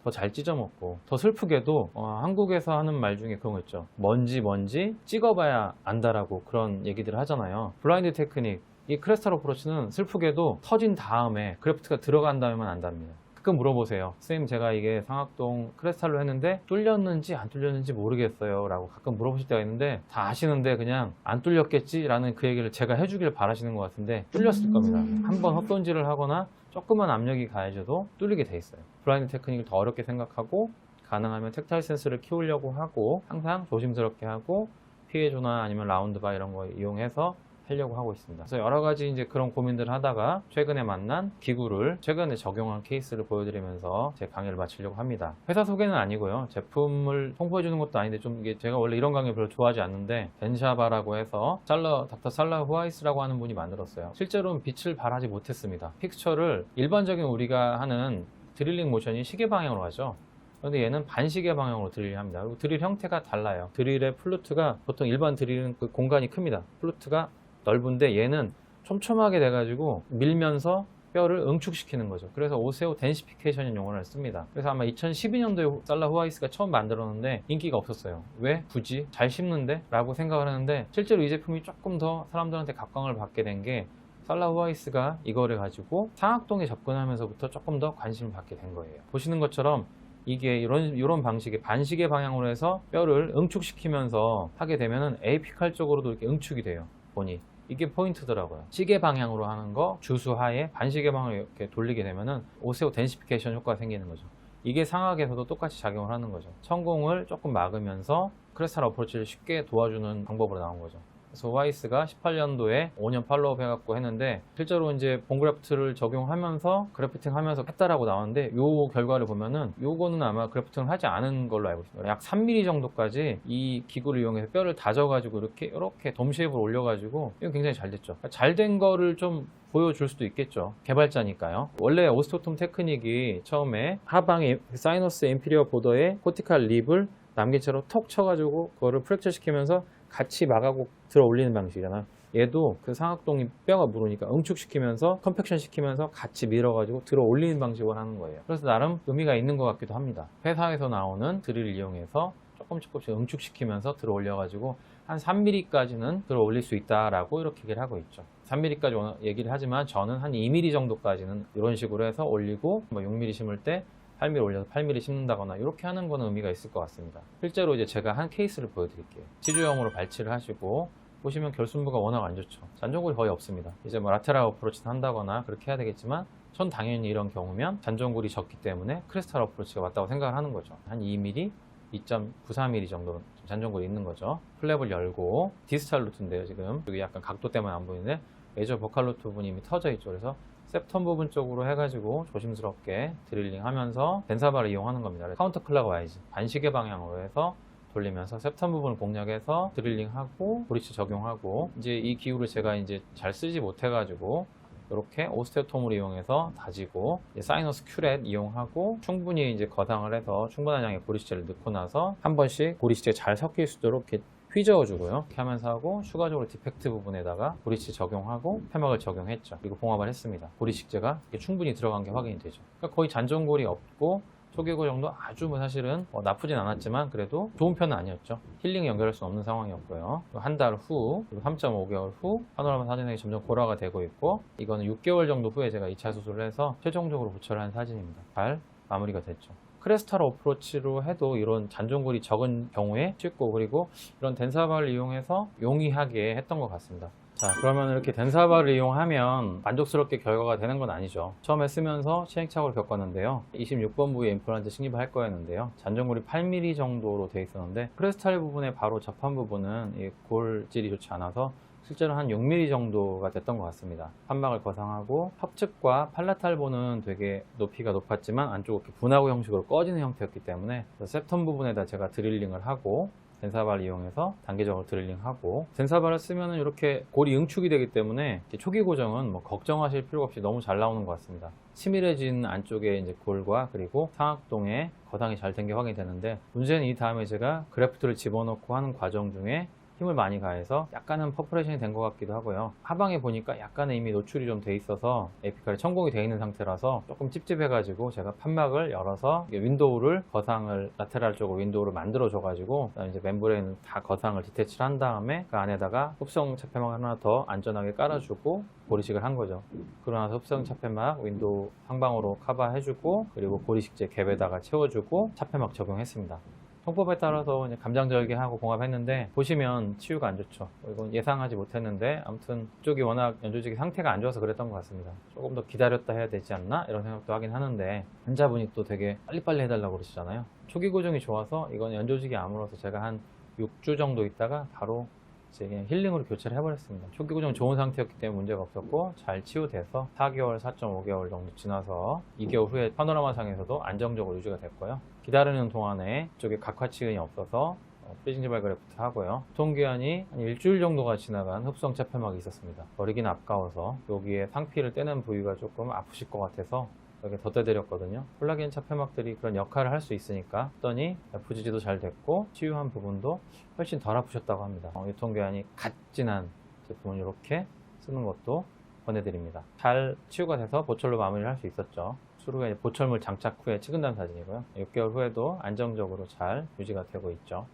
Speaker 1: 더 잘 찢어먹고, 더 슬프게도 한국에서 하는 말 중에 그런 거 있죠. 뭔지 찍어봐야 안다라고 그런 얘기들을 하잖아요. 블라인드 테크닉, 이 크레스탈 어프로치는 슬프게도 터진 다음에 그래프트가 들어간 다음에만 안답니다. 가끔 물어보세요. 선생님, 제가 이게 상악동 크레스탈로 했는데 뚫렸는지 안 뚫렸는지 모르겠어요 라고 가끔 물어보실 때가 있는데, 다 아시는데 그냥 안 뚫렸겠지 라는 그 얘기를 제가 해주길 바라시는 것 같은데 뚫렸을 겁니다. 한번 헛손질을 하거나 조금만 압력이 가해져도 뚫리게 돼 있어요. 블라인드 테크닉을 더 어렵게 생각하고, 가능하면 텍타일 센스를 키우려고 하고, 항상 조심스럽게 하고, 피해조나 아니면 라운드바 이런 거 이용해서 하려고 하고 있습니다. 그래서 여러 가지 이제 그런 고민들을 하다가 최근에 만난 기구를 최근에 적용한 케이스를 보여드리면서 제 강의를 마치려고 합니다. 회사 소개는 아니고요. 제품을 홍보해 주는 것도 아닌데, 좀 이게 제가 원래 이런 강의 별로 좋아하지 않는데, 벤샤바라고 해서 닥터 살라 후아이스라고 하는 분이 만들었어요. 실제로는 빛을 발하지 못했습니다. 픽처를 일반적인 우리가 하는 드릴링 모션이 시계 방향으로 하죠. 그런데 얘는 반시계 방향으로 드릴합니다. 그리고 드릴 형태가 달라요. 드릴의 플루트가, 보통 일반 드릴은 그 공간이 큽니다. 플루트가 넓은데 얘는 촘촘하게 돼가지고 밀면서 뼈를 응축시키는 거죠. 그래서 오세오 덴시피케이션인 용어를 씁니다. 그래서 아마 2012년도에 살라 후아이스가 처음 만들었는데 인기가 없었어요. 왜? 굳이? 잘 씹는데? 라고 생각을 했는데, 실제로 이 제품이 조금 더 사람들한테 각광을 받게 된 게 살라 후아이스가 이거를 가지고 상악동에 접근하면서부터 조금 더 관심을 받게 된 거예요. 보시는 것처럼 이게 이런 방식의 반시계 방향으로 해서 뼈를 응축시키면서 하게 되면은 에이피칼 쪽으로도 이렇게 응축이 돼요. 보니 이게 포인트더라고요. 시계 방향으로 하는 거 주수하에 반시계 방향으로 이렇게 돌리게 되면은 오세오 덴시피케이션 효과가 생기는 거죠. 이게 상악에서도 똑같이 작용을 하는 거죠. 천공을 조금 막으면서 크레스탈 어프로치를 쉽게 도와주는 방법으로 나온 거죠. 그래서 후아이스가 18년도에 5년 팔로우업 해갖고 했는데, 실제로 이제 본그래프트를 적용하면서 그래프팅 하면서 했다라고 나왔는데, 요 결과를 보면은 요거는 아마 그래프팅을 하지 않은 걸로 알고 있습니다. 약 3mm 정도까지 이 기구를 이용해서 뼈를 다져가지고 이렇게 돔 쉐입으로 올려가지고, 이거 굉장히 잘 됐죠. 잘 된 거를 좀 보여줄 수도 있겠죠. 개발자니까요. 원래 오스테오톰 테크닉이 처음에 하방에 사이너스 인피리어 보더에 코티칼 립을 남기처럼 톡 쳐가지고 그거를 프랙처 시키면서 같이 막하고 들어 올리는 방식이잖아요. 얘도 그 상악동이 뼈가 무르니까 응축시키면서 컴팩션 시키면서 같이 밀어가지고 들어 올리는 방식으로 하는 거예요. 그래서 나름 의미가 있는 것 같기도 합니다. 회사에서 나오는 드릴을 이용해서 조금씩 응축시키면서 들어 올려가지고 한 3mm까지는 들어 올릴 수 있다라고 이렇게 얘기를 하고 있죠. 3mm까지 얘기를 하지만 저는 한 2mm 정도까지는 이런 식으로 해서 올리고, 뭐 6mm 심을 때 8mm 올려서 8mm 심는다거나 이렇게 하는 거는 의미가 있을 것 같습니다. 실제로 이제 제가 한 케이스를 보여드릴게요. 치주형으로 발치를 하시고 보시면 결순부가 워낙 안 좋죠. 잔존골이 거의 없습니다. 이제 뭐 라테랄 어프로치를 한다거나 그렇게 해야 되겠지만, 전 당연히 이런 경우면 잔존골이 적기 때문에 크리스탈 어프로치가 맞다고 생각을 하는 거죠. 한 2mm, 2.94mm 정도 잔존골이 있는 거죠. 플랩을 열고 디스탈 루트인데요. 지금 여기 약간 각도 때문에 안 보이는데 메이저 보칼 루트 부분이 이미 터져 있죠. 그래서 septum 부분 쪽으로 해가지고 조심스럽게 드릴링 하면서 덴사바를 이용하는 겁니다. 카운터 클락와이즈 반시계 방향으로 해서 돌리면서 septum 부분을 공략해서 드릴링하고 브리치 적용하고, 이제 이 기구를 제가 이제 잘 쓰지 못해가지고 이렇게 오스테오톰을 이용해서 다지고, 사이너스 큐렛 이용하고 충분히 이제 거상을 해서 충분한 양의 고리시제를 넣고 나서 한 번씩 고리시제 잘 섞일 수 있도록 이렇게 휘저어주고요. 이렇게 하면서 하고, 추가적으로 디펙트 부분에다가 고리시 적용하고 패막을 적용했죠. 그리고 봉합을 했습니다. 고리식재가 충분히 들어간 게 확인이 되죠. 그러니까 거의 잔존골이 없고 초기고 정도 아주 사실은 나쁘진 않았지만 그래도 좋은 편은 아니었죠. 힐링 연결할 수 없는 상황이었고요. 한 달 후, 그리고 3.5개월 후 파노라마 사진이 점점 고라가 되고 있고, 이거는 6개월 정도 후에 제가 2차 수술을 해서 최종적으로 부처를 한 사진입니다. 잘 마무리가 됐죠. 크레스탈 어프로치로 해도 이런 잔존골이 적은 경우에 쉽고, 그리고 이런 덴사바를 이용해서 용이하게 했던 것 같습니다. 자, 그러면 이렇게 덴사바를 이용하면 만족스럽게 결과가 되는 건 아니죠. 처음에 쓰면서 시행착오를 겪었는데요. 26번 부위에 임플란트 식립을 할 거였는데요. 잔존골이 8mm 정도로 돼 있었는데 크레스탈 부분에 바로 접한 부분은 이 골질이 좋지 않아서 실제로 한 6mm 정도가 됐던 것 같습니다. 판막을 거상하고 협측과 팔라탈본은 되게 높이가 높았지만 안쪽으로 이렇게 분화구 형식으로 꺼지는 형태였기 때문에 septum 부분에다 제가 드릴링을 하고 덴사바를 이용해서 단계적으로 드릴링하고, 덴사바를 쓰면 이렇게 골이 응축이 되기 때문에 초기 고정은 뭐 걱정하실 필요가 없이 너무 잘 나오는 것 같습니다. 치밀해진 안쪽에 이제 골과 그리고 상악동에 거상이 잘 된 게 확인이 되는데, 문제는 이 다음에 제가 그래프트를 집어넣고 하는 과정 중에 힘을 많이 가해서 약간은 퍼포레이션이 된 것 같기도 하고요. 하방에 보니까 약간은 이미 노출이 좀 돼 있어서 에피칼이 천공이 돼 있는 상태라서 조금 찝찝해가지고 제가 판막을 열어서 윈도우를, 거상을 라테랄 쪽으로 윈도우를 만들어 줘가지고 이제 멤브레인 다 거상을 디태치를 한 다음에 그 안에다가 흡성 차폐막 하나 더 안전하게 깔아주고 고리식을 한 거죠. 그러고 나서 흡성 차폐막 윈도우 상방으로 커버해주고, 그리고 고리식재 갭에다가 채워주고 차폐막 적용했습니다. 통법에 따라서 이제 감장절개하고 봉합했는데 보시면 치유가 안 좋죠. 이건 예상하지 못했는데 아무튼 이쪽이 워낙 연조직이 상태가 안 좋아서 그랬던 것 같습니다. 조금 더 기다렸다 해야 되지 않나 이런 생각도 하긴 하는데, 환자분이 또 되게 빨리빨리 해달라고 그러시잖아요. 초기 고정이 좋아서 이건 연조직이 아물어서 제가 한 6주 정도 있다가 바로 이제 그냥 힐링으로 교체를 해버렸습니다. 초기 고정 좋은 상태였기 때문에 문제가 없었고 잘 치유돼서 4개월, 4.5개월 정도 지나서 2개월 후에 파노라마 상에서도 안정적으로 유지가 됐고요. 기다리는 동안에 이쪽에 각화치근이 없어서 프리징 지발 그래프트 하고요. 유통기한이 한 일주일 정도가 지나간 흡성 차폐막이 있었습니다. 버리긴 아까워서 여기에 상피를 떼는 부위가 조금 아프실 것 같아서 여기 덧대드렸거든요. 콜라겐 차폐막들이 그런 역할을 할 수 있으니까 했더니 부지지도 잘 됐고 치유한 부분도 훨씬 덜 아프셨다고 합니다. 유통기한이 갓 지난 제품을 이렇게 쓰는 것도 권해드립니다. 잘 치유가 돼서 보철로 마무리를 할 수 있었죠. 수루에 보철물 장착 후에 찍은다는 사진이고요. 6개월 후에도 안정적으로 잘 유지가 되고 있죠.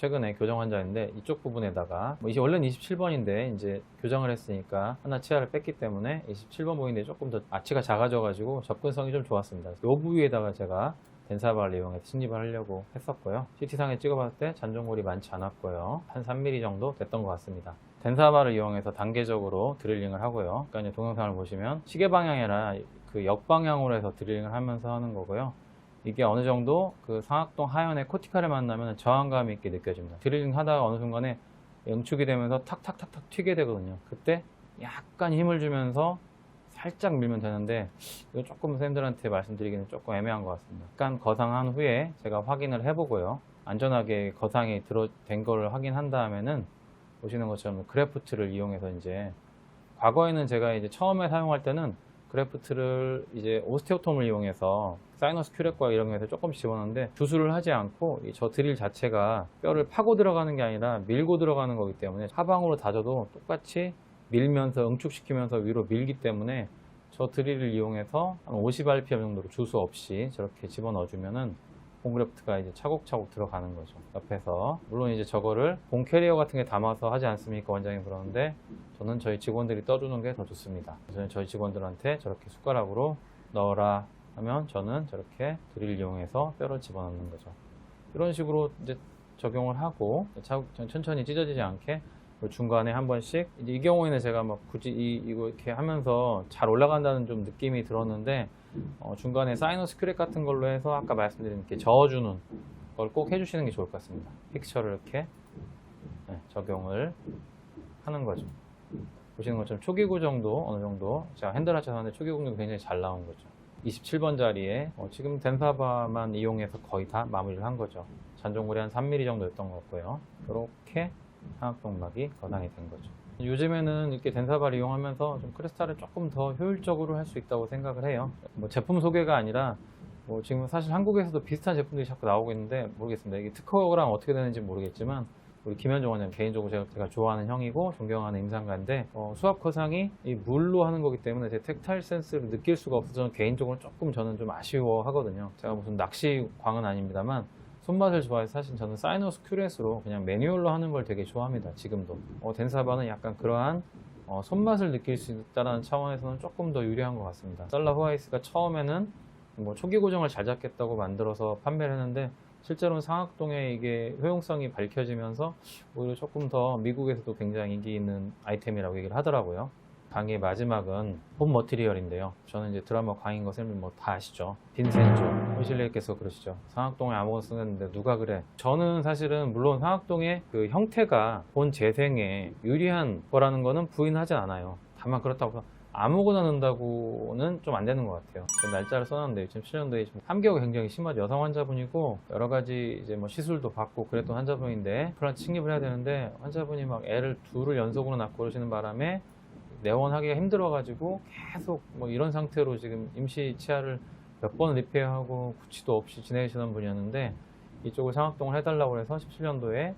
Speaker 1: 최근에 교정 환자인데 이쪽 부분에다가 이제 원래는 27번인데 이제 교정을 했으니까 하나 치아를 뺐기 때문에 27번 보이는데 조금 더 아치가 작아져 가지고 접근성이 좀 좋았습니다. 이 부위에다가 제가 덴사바를 이용해서 식립을 하려고 했었고요. CT상에 찍어봤을 때 잔존골이 많지 않았고요. 한 3mm 정도 됐던 것 같습니다. 덴사바를 이용해서 단계적으로 드릴링을 하고요. 그러니까 이제 동영상을 보시면 시계 방향이 아니라 그 역방향으로 해서 드릴링을 하면서 하는 거고요. 이게 어느 정도 그 상악동 하연의 코티카를 만나면 저항감 있게 느껴집니다. 드릴링 하다가 어느 순간에 응축이 되면서 탁탁탁탁 튀게 되거든요. 그때 약간 힘을 주면서 살짝 밀면 되는데 이거 조금 선생님들한테 말씀드리기는 조금 애매한 것 같습니다. 약간 거상한 후에 제가 확인을 해보고요. 안전하게 거상이 된 거를 확인한 다음에는 보시는 것처럼 그래프트를 이용해서 이제 과거에는 제가 이제 처음에 사용할 때는 그래프트를 이제 오스테오톰을 이용해서 사이너스 큐렉과 이런 거에서 조금씩 집어넣는데 주술을 하지 않고 저 드릴 자체가 뼈를 파고 들어가는 게 아니라 밀고 들어가는 거기 때문에 하방으로 다져도 똑같이 밀면서 응축시키면서 위로 밀기 때문에 저 드릴을 이용해서 한 50rpm 정도로 주수 없이 저렇게 집어넣어 주면은 본 그래프트가 이제 차곡차곡 들어가는 거죠. 옆에서 물론 이제 저거를 본 캐리어 같은 게 담아서 하지 않습니까, 원장님? 그러는데 저는 저희 직원들이 떠주는 게 더 좋습니다. 저는 저희 직원들한테 저렇게 숟가락으로 넣어라 하면 저는 저렇게 드릴 이용해서 뼈를 집어넣는 거죠. 이런 식으로 이제 적용을 하고 천천히 찢어지지 않게 중간에 한 번씩 이제 이 경우에는 제가 막 굳이 이거 이렇게 하면서 잘 올라간다는 좀 느낌이 들었는데 중간에 사이너스 큐렉 같은 걸로 해서 아까 말씀드린 이렇게 저어주는 걸 꼭 해주시는 게 좋을 것 같습니다. 픽처를 이렇게 적용을 하는 거죠. 보시는 것처럼 초기 고정도 어느 정도 제가 핸들 하체 하는데 초기 고정도 굉장히 잘 나온 거죠. 27번 자리에 지금 덴사바만 이용해서 거의 다 마무리를 한 거죠. 잔존골이 한 3mm 정도였던 것 같고요. 이렇게 상악동막이 거상이 된 거죠. 요즘에는 이렇게 덴사바를 이용하면서 좀 크레스타를 조금 더 효율적으로 할 수 있다고 생각을 해요. 뭐 제품 소개가 아니라 지금 사실 한국에서도 비슷한 제품들이 자꾸 나오고 있는데 모르겠습니다. 이게 특허랑 어떻게 되는지 모르겠지만 우리 김현종 원장님 개인적으로 제가 좋아하는 형이고 존경하는 임상가인데 수압 거상이 이 물로 하는 거기 때문에 제 텍타일 센스를 느낄 수가 없어서 저는 개인적으로 저는 좀 아쉬워하거든요. 제가 무슨 낚시광은 아닙니다만 손맛을 좋아해서 사실 저는 사이너스 큐렛으로 그냥 매뉴얼로 하는 걸 되게 좋아합니다. 지금도 덴사바는 약간 그러한 손맛을 느낄 수 있다는 차원에서는 조금 더 유리한 것 같습니다. 살라 후아이스가 처음에는 뭐 초기 고정을 잘 잡겠다고 만들어서 판매를 했는데 실제로는 상악동에 이게 효용성이 밝혀지면서 오히려 조금 더 미국에서도 굉장히 인기 있는 아이템이라고 얘기를 하더라고요. 강의의 마지막은 홈 머티리얼인데요. 저는 이제 드라마 광인 거 선생님 뭐 다 아시죠? 빈센조, 호실레이께서 그러시죠. 상악동에 아무거나 쓰는데 누가 그래? 저는 사실은 물론 상악동의 그 형태가 본 재생에 유리한 거라는 거는 부인하지 않아요. 다만 그렇다고 해서 아무거나 넣는다고는 좀 안 되는 것 같아요. 날짜를 써놨는데 2007년도에 함기가 굉장히 심하죠. 여성 환자분이고 여러 가지 이제 뭐 시술도 받고 그랬던 환자분인데 플란트 식립을 해야 되는데 환자분이 막 애를 둘을 연속으로 낳고 그러시는 바람에 내원하기가 힘들어가지고 계속 뭐 이런 상태로 지금 임시 치아를 몇 번 리페어하고 구치도 없이 지내시는 분이었는데 이쪽을 상악동을 해달라고 해서 17년도에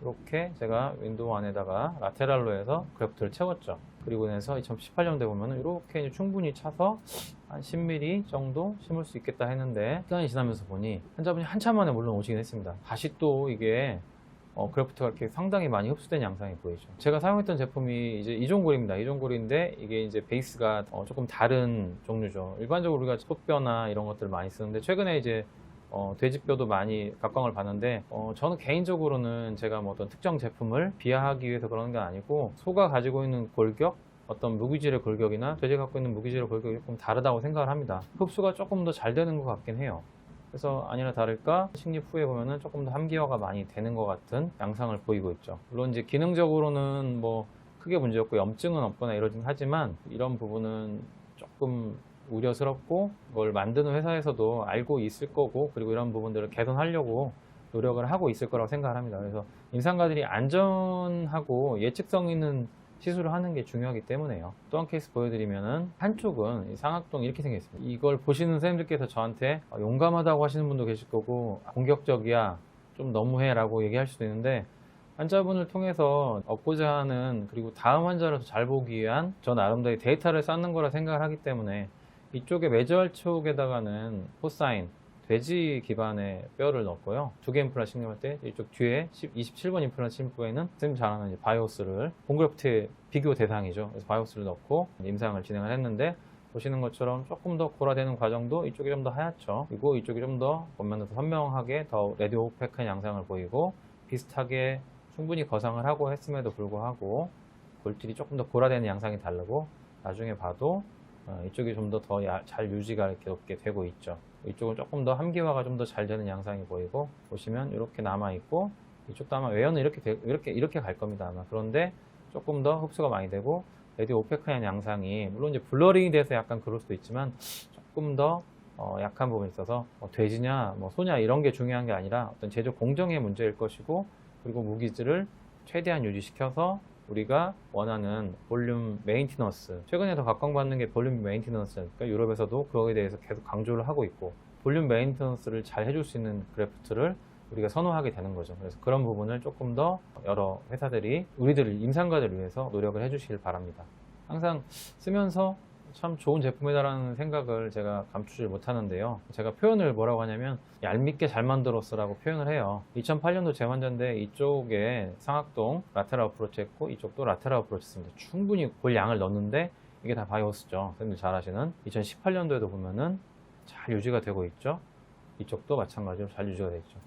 Speaker 1: 이렇게 제가 윈도우 안에다가 라테랄로 해서 그래프트를 채웠죠. 그리고 나서 2018년도에 보면은 이렇게 충분히 차서 한 10mm 정도 심을 수 있겠다 했는데 시간이 지나면서 보니 환자분이 한참 만에 물론 오시긴 했습니다. 다시 또 이게 그래프트가 이렇게 상당히 많이 흡수된 양상이 보이죠. 제가 사용했던 제품이 이제 이종골입니다. 이종골인데 이게 이제 베이스가 조금 다른 종류죠. 일반적으로 우리가 소뼈나 이런 것들을 많이 쓰는데 최근에 이제 돼지뼈도 많이 각광을 받는데 저는 개인적으로는 제가 뭐 어떤 특정 제품을 비하하기 위해서 그러는 게 아니고 소가 가지고 있는 골격 어떤 무기질의 골격이나 돼지가 갖고 있는 무기질의 골격이 조금 다르다고 생각을 합니다. 흡수가 조금 더 잘 되는 것 같긴 해요. 그래서 아니나 다를까 식립 후에 보면은 조금 더 함기화가 많이 되는 것 같은 양상을 보이고 있죠. 물론 이제 기능적으로는 뭐 크게 문제 없고 염증은 없거나 이러긴 하지만 이런 부분은 조금 우려스럽고 그걸 만드는 회사에서도 알고 있을 거고 그리고 이런 부분들을 개선하려고 노력을 하고 있을 거라고 생각을 합니다. 그래서 임상가들이 안전하고 예측성 있는 시술을 하는 게 중요하기 때문에요. 또 한 케이스 보여드리면은 한쪽은 상악동 이렇게 생겼습니다. 이걸 보시는 선생님들께서 저한테 용감하다고 하시는 분도 계실 거고 공격적이야 좀 너무해 라고 얘기할 수도 있는데 환자분을 통해서 얻고자 하는 그리고 다음 환자를 더 잘 보기 위한 저 나름대로 데이터를 쌓는 거라 생각을 하기 때문에 이쪽에 매저알 쪽에다가는 포사인, 돼지 기반의 뼈를 넣었고요. 두 개 임플란트 신경할 때 이쪽 뒤에 27번 임플란트 심부에는 선생님 잘 아는 바이오스를 본그래프트의 비교 대상이죠. 그래서 바이오스를 넣고 임상을 진행을 했는데 보시는 것처럼 조금 더 고라되는 과정도 이쪽이 좀 더 하얗죠. 그리고 이쪽이 좀 더 보면 더 선명하게 더 레디오 오펙한 양상을 보이고 비슷하게 충분히 거상을 하고 했음에도 불구하고 골질이 조금 더 고라되는 양상이 다르고 나중에 봐도 이쪽이 좀 더 잘 유지가 이렇게 되고 있죠. 이쪽은 조금 더 함기화가 좀 더 잘 되는 양상이 보이고 보시면 이렇게 남아 있고 이쪽도 아마 외연은 이렇게 갈 겁니다 아마. 그런데 조금 더 흡수가 많이 되고 레디 오펙한 양상이 물론 이제 블러링이 돼서 약간 그럴 수도 있지만 조금 더 약한 부분이 있어서 돼지냐 소냐 이런 게 중요한 게 아니라 어떤 제조 공정의 문제일 것이고 그리고 무기질을 최대한 유지시켜서 우리가 원하는 볼륨 메인티너스, 최근에 더 각광받는 게 볼륨 메인티너스니까 유럽에서도 그거에 대해서 계속 강조를 하고 있고 볼륨 메인티너스를 잘 해줄 수 있는 그래프트를 우리가 선호하게 되는 거죠. 그래서 그런 부분을 조금 더 여러 회사들이 우리들 임상가들을 위해서 노력을 해주시길 바랍니다. 항상 쓰면서 참 좋은 제품이다라는 생각을 제가 감추질 못하는데요. 제가 표현을 뭐라고 하냐면 얄밉게 잘 만들었어 라고 표현을 해요. 2008년도 제 환자인데 이쪽에 상악동 라테랄 어프로치 했고 이쪽도 라테랄 어프로치 했습니다. 충분히 볼 양을 넣었는데 이게 다 바이오스죠. 선생님들 잘 아시는 2018년도에도 보면은 잘 유지가 되고 있죠. 이쪽도 마찬가지로 잘 유지가 되어 있죠.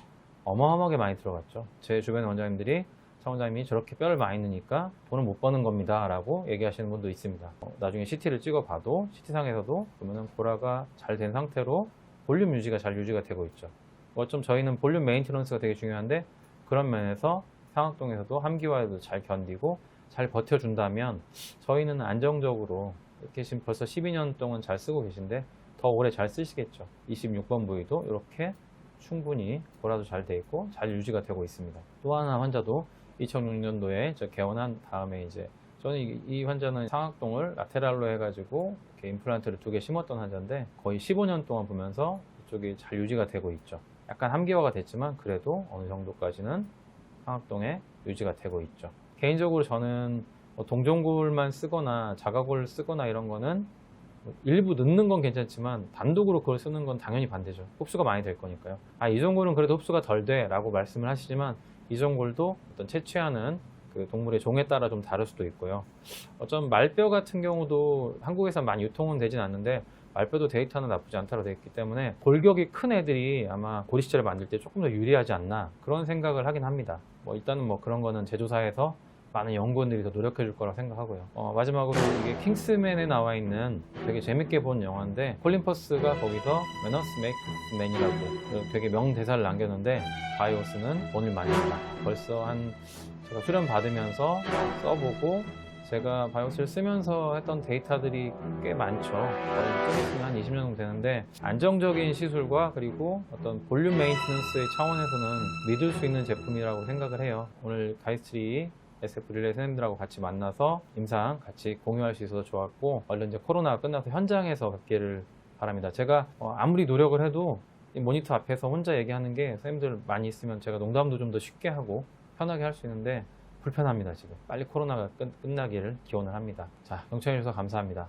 Speaker 1: 어마어마하게 많이 들어갔죠. 제 주변 원장님들이 원장님이 저렇게 뼈를 많이 넣으니까 돈을 못 버는 겁니다 라고 얘기하시는 분도 있습니다. 나중에 CT를 찍어 봐도 CT상에서도 보면은 고라가 잘 된 상태로 볼륨 유지가 잘 유지가 되고 있죠. 어쩜 저희는 볼륨 메인테넌스가 되게 중요한데 그런 면에서 상악동에서도 함기화에도 잘 견디고 잘 버텨준다면 저희는 안정적으로 이렇게 지금 벌써 12년 동안 잘 쓰고 계신데 더 오래 잘 쓰시겠죠. 26번 부위도 이렇게 충분히 고라도 잘 돼 있고 잘 유지가 되고 있습니다. 또 하나 환자도 2006년도에 저 개원한 다음에 이제 저는 이 환자는 상악동을 라테랄로 해가지고 이렇게 임플란트를 2개 심었던 환자인데 거의 15년 동안 보면서 이쪽이 잘 유지가 되고 있죠. 약간 함기화가 됐지만 그래도 어느 정도까지는 상악동에 유지가 되고 있죠. 개인적으로 저는 동종골만 쓰거나 자가골 쓰거나 이런 거는 일부 넣는 건 괜찮지만 단독으로 그걸 쓰는 건 당연히 반대죠. 흡수가 많이 될 거니까요. 이종골은 그래도 흡수가 덜 돼 라고 말씀을 하시지만 이종골도 어떤 채취하는 그 동물의 종에 따라 좀 다를 수도 있고요. 어쩜 말뼈 같은 경우도 한국에서 많이 유통은 되진 않는데 말뼈도 데이터는 나쁘지 않다고 되어 있기 때문에 골격이 큰 애들이 아마 고리시체를 만들 때 조금 더 유리하지 않나 그런 생각을 하긴 합니다. 일단은 그런 거는 제조사에서 많은 연구원들이 더 노력해 줄 거라고 생각하고요. 마지막으로 이게 킹스맨에 나와 있는 되게 재밌게 본 영화인데 콜린 퍼스가 거기서 Manners Make Men이라고 되게 명대사를 남겼는데 바이오스는 돈을 많이 낸다. 벌써 제가 수련 받으면서 써보고 제가 바이오스를 쓰면서 했던 데이터들이 꽤 많죠. 거의 좀 있으면 한 20년 정도 되는데 안정적인 시술과 그리고 어떤 볼륨 메인티넌스의 차원에서는 믿을 수 있는 제품이라고 생각을 해요. 오늘 가이스트리 SF 릴레이 선생님들하고 같이 만나서 임상 같이 공유할 수 있어서 좋았고 얼른 이제 코로나가 끝나서 현장에서 뵙기를 바랍니다. 제가 아무리 노력을 해도 이 모니터 앞에서 혼자 얘기하는 게 선생님들 많이 있으면 제가 농담도 좀 더 쉽게 하고 편하게 할 수 있는데 불편합니다. 지금 빨리 코로나가 끝나기를 기원을 합니다. 자, 경청해 주셔서 감사합니다.